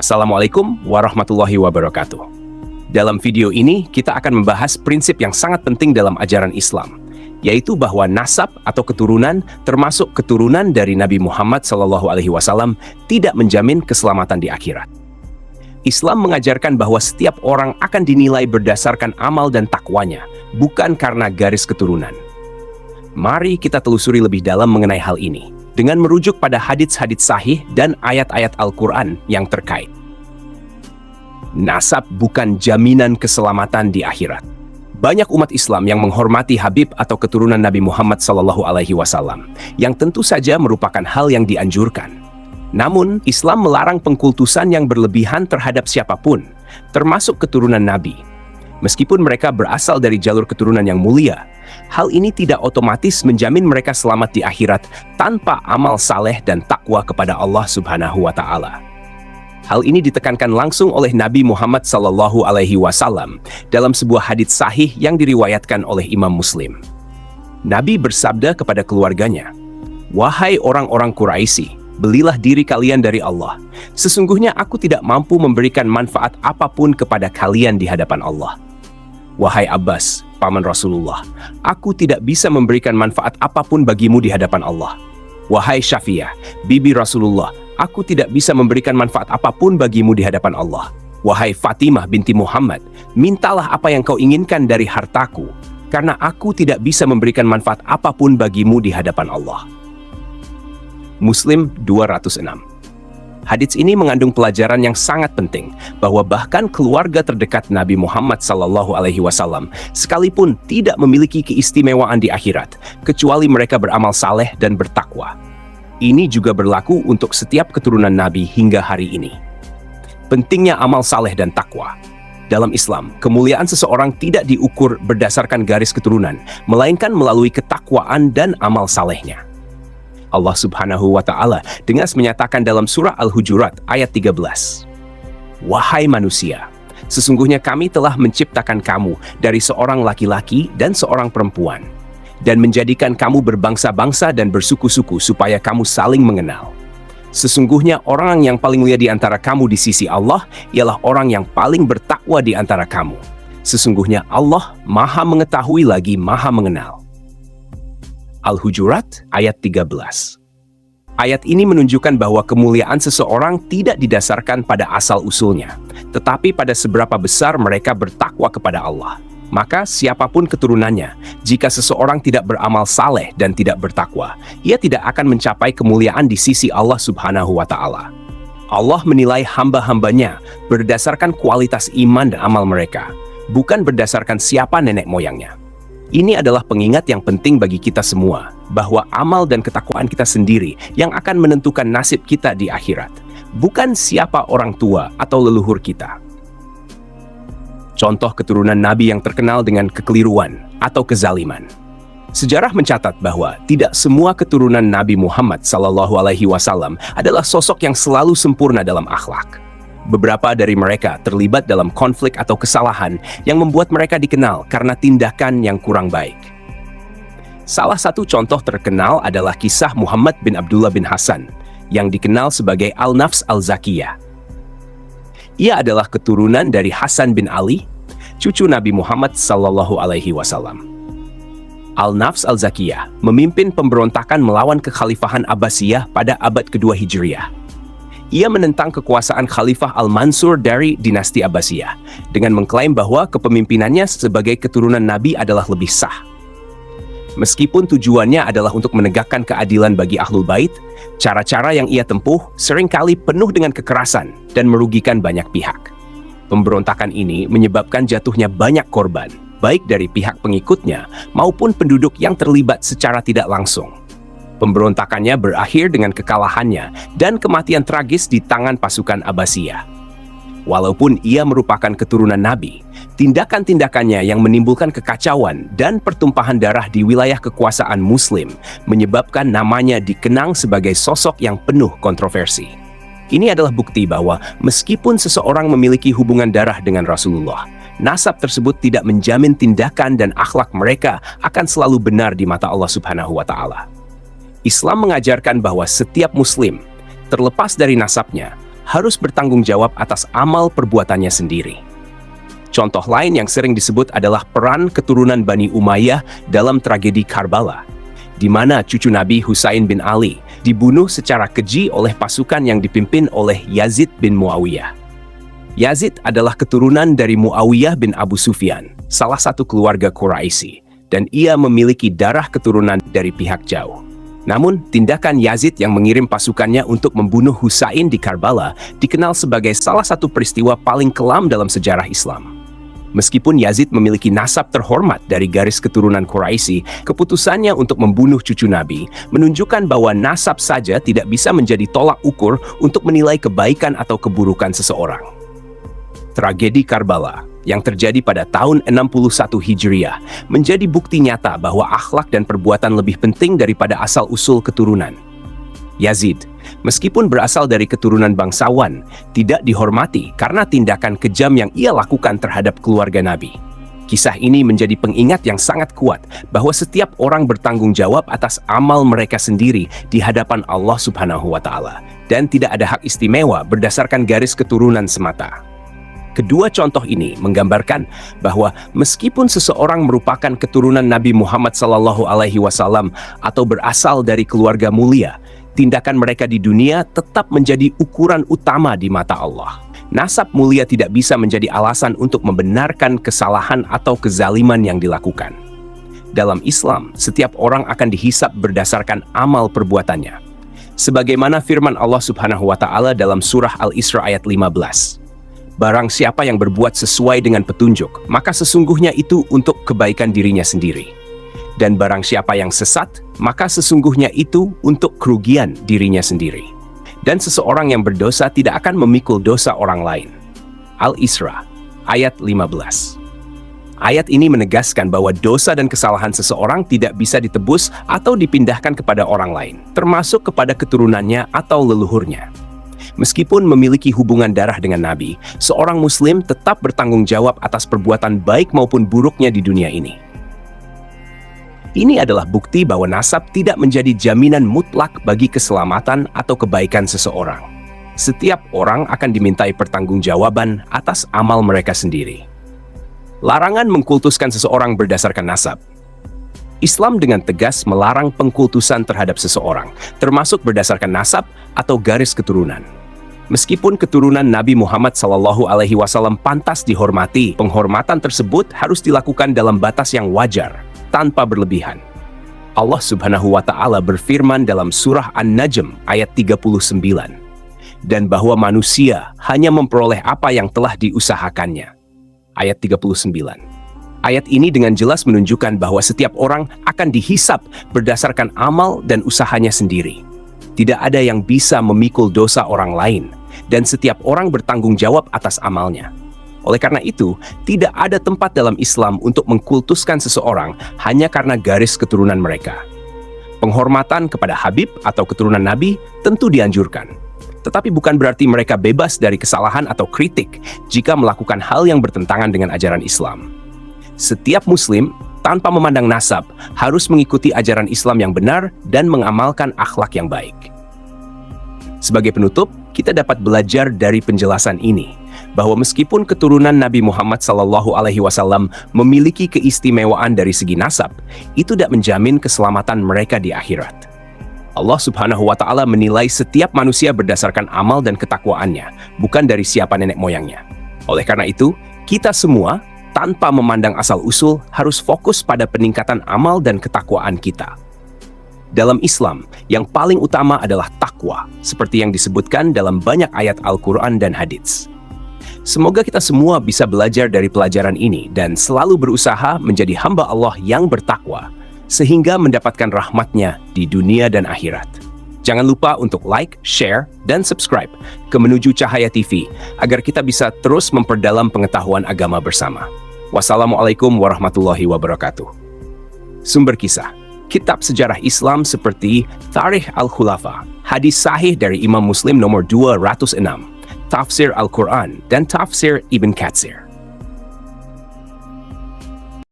Assalamualaikum warahmatullahi wabarakatuh. Dalam video ini, kita akan membahas prinsip yang sangat penting dalam ajaran Islam, yaitu bahwa nasab atau keturunan, termasuk keturunan dari Nabi Muhammad SAW, tidak menjamin keselamatan di akhirat. Islam mengajarkan bahwa setiap orang akan dinilai berdasarkan amal dan takwanya, bukan karena garis keturunan. Mari kita telusuri lebih dalam mengenai hal ini, dengan merujuk pada hadits-hadits sahih dan ayat-ayat Al-Quran yang terkait. Nasab bukan jaminan keselamatan di akhirat. Banyak umat Islam yang menghormati Habib atau keturunan Nabi Muhammad SAW, yang tentu saja merupakan hal yang dianjurkan. Namun, Islam melarang pengkultusan yang berlebihan terhadap siapapun, termasuk keturunan Nabi. Meskipun mereka berasal dari jalur keturunan yang mulia, hal ini tidak otomatis menjamin mereka selamat di akhirat tanpa amal saleh dan takwa kepada Allah Subhanahu wa Ta'ala. Hal ini ditekankan langsung oleh Nabi Muhammad SAW dalam sebuah hadits sahih yang diriwayatkan oleh Imam Muslim. Nabi bersabda kepada keluarganya, "Wahai orang-orang Quraisy, belilah diri kalian dari Allah. Sesungguhnya aku tidak mampu memberikan manfaat apapun kepada kalian di hadapan Allah. Wahai Abbas, paman Rasulullah, aku tidak bisa memberikan manfaat apapun bagimu di hadapan Allah. Wahai Syafiyah, bibi Rasulullah, aku tidak bisa memberikan manfaat apapun bagimu di hadapan Allah. Wahai Fatimah binti Muhammad, mintalah apa yang kau inginkan dari hartaku, karena aku tidak bisa memberikan manfaat apapun bagimu di hadapan Allah." Muslim 206. Hadits ini mengandung pelajaran yang sangat penting, bahwa bahkan keluarga terdekat Nabi Muhammad SAW sekalipun tidak memiliki keistimewaan di akhirat, kecuali mereka beramal saleh dan bertakwa. Ini juga berlaku untuk setiap keturunan Nabi hingga hari ini. Pentingnya amal saleh dan takwa. Dalam Islam, kemuliaan seseorang tidak diukur berdasarkan garis keturunan, melainkan melalui ketakwaan dan amal salehnya. Allah Subhanahu wa Ta'ala tegas menyatakan dalam surah Al-Hujurat ayat 13, "Wahai manusia, sesungguhnya kami telah menciptakan kamu dari seorang laki-laki dan seorang perempuan, dan menjadikan kamu berbangsa-bangsa dan bersuku-suku supaya kamu saling mengenal. Sesungguhnya orang yang paling mulia di antara kamu di sisi Allah ialah orang yang paling bertakwa di antara kamu. Sesungguhnya Allah Maha Mengetahui lagi Maha Mengenal." Al-Hujurat ayat 13. Ayat ini menunjukkan bahwa kemuliaan seseorang tidak didasarkan pada asal-usulnya, tetapi pada seberapa besar mereka bertakwa kepada Allah. Maka siapapun keturunannya, jika seseorang tidak beramal saleh dan tidak bertakwa, ia tidak akan mencapai kemuliaan di sisi Allah Subhanahu wa Ta'ala. Allah menilai hamba-hambanya berdasarkan kualitas iman dan amal mereka, bukan berdasarkan siapa nenek moyangnya. Ini adalah pengingat yang penting bagi kita semua, bahwa amal dan ketakwaan kita sendiri yang akan menentukan nasib kita di akhirat, bukan siapa orang tua atau leluhur kita. Contoh keturunan Nabi yang terkenal dengan kekeliruan atau kezaliman. Sejarah mencatat bahwa tidak semua keturunan Nabi Muhammad SAW adalah sosok yang selalu sempurna dalam akhlak. Beberapa dari mereka terlibat dalam konflik atau kesalahan yang membuat mereka dikenal karena tindakan yang kurang baik. Salah satu contoh terkenal adalah kisah Muhammad bin Abdullah bin Hasan, yang dikenal sebagai Al-Nafs Al-Zakiyah. Ia adalah keturunan dari Hasan bin Ali, cucu Nabi Muhammad SAW. Al-Nafs Al-Zakiyah memimpin pemberontakan melawan kekhalifahan Abbasiyah pada abad kedua Hijriyah. Ia menentang kekuasaan Khalifah Al-Mansur dari dinasti Abbasiyah dengan mengklaim bahwa kepemimpinannya sebagai keturunan Nabi adalah lebih sah. Meskipun tujuannya adalah untuk menegakkan keadilan bagi Ahlul Bait, cara-cara yang ia tempuh seringkali penuh dengan kekerasan dan merugikan banyak pihak. Pemberontakan ini menyebabkan jatuhnya banyak korban, baik dari pihak pengikutnya maupun penduduk yang terlibat secara tidak langsung. Pemberontakannya berakhir dengan kekalahannya dan kematian tragis di tangan pasukan Abbasiyah. Walaupun ia merupakan keturunan Nabi, tindakan-tindakannya yang menimbulkan kekacauan dan pertumpahan darah di wilayah kekuasaan Muslim menyebabkan namanya dikenang sebagai sosok yang penuh kontroversi. Ini adalah bukti bahwa meskipun seseorang memiliki hubungan darah dengan Rasulullah, nasab tersebut tidak menjamin tindakan dan akhlak mereka akan selalu benar di mata Allah Subhanahu wa Ta'ala. Islam mengajarkan bahwa setiap Muslim, terlepas dari nasabnya, harus bertanggung jawab atas amal perbuatannya sendiri. Contoh lain yang sering disebut adalah peran keturunan Bani Umayyah dalam tragedi Karbala, di mana cucu Nabi Husain bin Ali dibunuh secara keji oleh pasukan yang dipimpin oleh Yazid bin Muawiyah. Yazid adalah keturunan dari Muawiyah bin Abu Sufyan, salah satu keluarga Quraisy, dan ia memiliki darah keturunan dari pihak jauh. Namun, tindakan Yazid yang mengirim pasukannya untuk membunuh Husain di Karbala dikenal sebagai salah satu peristiwa paling kelam dalam sejarah Islam. Meskipun Yazid memiliki nasab terhormat dari garis keturunan Quraisy, keputusannya untuk membunuh cucu Nabi menunjukkan bahwa nasab saja tidak bisa menjadi tolak ukur untuk menilai kebaikan atau keburukan seseorang. Tragedi Karbala yang terjadi pada tahun 61 Hijriah menjadi bukti nyata bahwa akhlak dan perbuatan lebih penting daripada asal-usul keturunan. Yazid, meskipun berasal dari keturunan bangsawan, tidak dihormati karena tindakan kejam yang ia lakukan terhadap keluarga Nabi. Kisah ini menjadi pengingat yang sangat kuat bahwa setiap orang bertanggung jawab atas amal mereka sendiri di hadapan Allah Subhanahu wa Ta'ala, dan tidak ada hak istimewa berdasarkan garis keturunan semata. Kedua contoh ini menggambarkan bahwa meskipun seseorang merupakan keturunan Nabi Muhammad SAW atau berasal dari keluarga mulia, tindakan mereka di dunia tetap menjadi ukuran utama di mata Allah. Nasab mulia tidak bisa menjadi alasan untuk membenarkan kesalahan atau kezaliman yang dilakukan. Dalam Islam, setiap orang akan dihisab berdasarkan amal perbuatannya. Sebagaimana firman Allah Subhanahu wa Ta'ala dalam surah Al-Isra ayat 15. Barang siapa yang berbuat sesuai dengan petunjuk, maka sesungguhnya itu untuk kebaikan dirinya sendiri. Dan barang siapa yang sesat, maka sesungguhnya itu untuk kerugian dirinya sendiri. Dan seseorang yang berdosa tidak akan memikul dosa orang lain. Al-Isra, ayat 15. Ayat ini menegaskan bahwa dosa dan kesalahan seseorang tidak bisa ditebus atau dipindahkan kepada orang lain, termasuk kepada keturunannya atau leluhurnya. Meskipun memiliki hubungan darah dengan Nabi, seorang Muslim tetap bertanggung jawab atas perbuatan baik maupun buruknya di dunia ini. Ini adalah bukti bahwa nasab tidak menjadi jaminan mutlak bagi keselamatan atau kebaikan seseorang. Setiap orang akan dimintai pertanggungjawaban atas amal mereka sendiri. Larangan mengkultuskan seseorang berdasarkan nasab. Islam dengan tegas melarang pengkultusan terhadap seseorang, termasuk berdasarkan nasab atau garis keturunan. Meskipun keturunan Nabi Muhammad SAW pantas dihormati, penghormatan tersebut harus dilakukan dalam batas yang wajar, tanpa berlebihan. Allah Subhanahu wa Ta'ala berfirman dalam surah An-Najm ayat 39, dan bahwa manusia hanya memperoleh apa yang telah diusahakannya. Ayat 39. Ayat ini dengan jelas menunjukkan bahwa setiap orang akan dihisab berdasarkan amal dan usahanya sendiri. Tidak ada yang bisa memikul dosa orang lain, dan setiap orang bertanggung jawab atas amalnya. Oleh karena itu, tidak ada tempat dalam Islam untuk mengkultuskan seseorang hanya karena garis keturunan mereka. Penghormatan kepada Habib atau keturunan Nabi tentu dianjurkan, tetapi bukan berarti mereka bebas dari kesalahan atau kritik jika melakukan hal yang bertentangan dengan ajaran Islam. Setiap Muslim, tanpa memandang nasab, harus mengikuti ajaran Islam yang benar dan mengamalkan akhlak yang baik. Sebagai penutup, kita dapat belajar dari penjelasan ini, bahwa meskipun keturunan Nabi Muhammad SAW memiliki keistimewaan dari segi nasab, itu tidak menjamin keselamatan mereka di akhirat. Allah Subhanahu wa Ta'ala menilai setiap manusia berdasarkan amal dan ketakwaannya, bukan dari siapa nenek moyangnya. Oleh karena itu, kita semua, tanpa memandang asal-usul, harus fokus pada peningkatan amal dan ketakwaan kita. Dalam Islam, yang paling utama adalah takwa, seperti yang disebutkan dalam banyak ayat Al-Quran dan hadits. Semoga kita semua bisa belajar dari pelajaran ini dan selalu berusaha menjadi hamba Allah yang bertakwa, sehingga mendapatkan rahmatnya di dunia dan akhirat. Jangan lupa untuk like, share, dan subscribe ke Menuju Cahaya TV, agar kita bisa terus memperdalam pengetahuan agama bersama. Wassalamualaikum warahmatullahi wabarakatuh. Sumber kisah: kitab sejarah Islam seperti Tarikh Al-Khulafa, hadis sahih dari Imam Muslim nomor 206, Tafsir Al-Quran, dan Tafsir Ibn Katsir.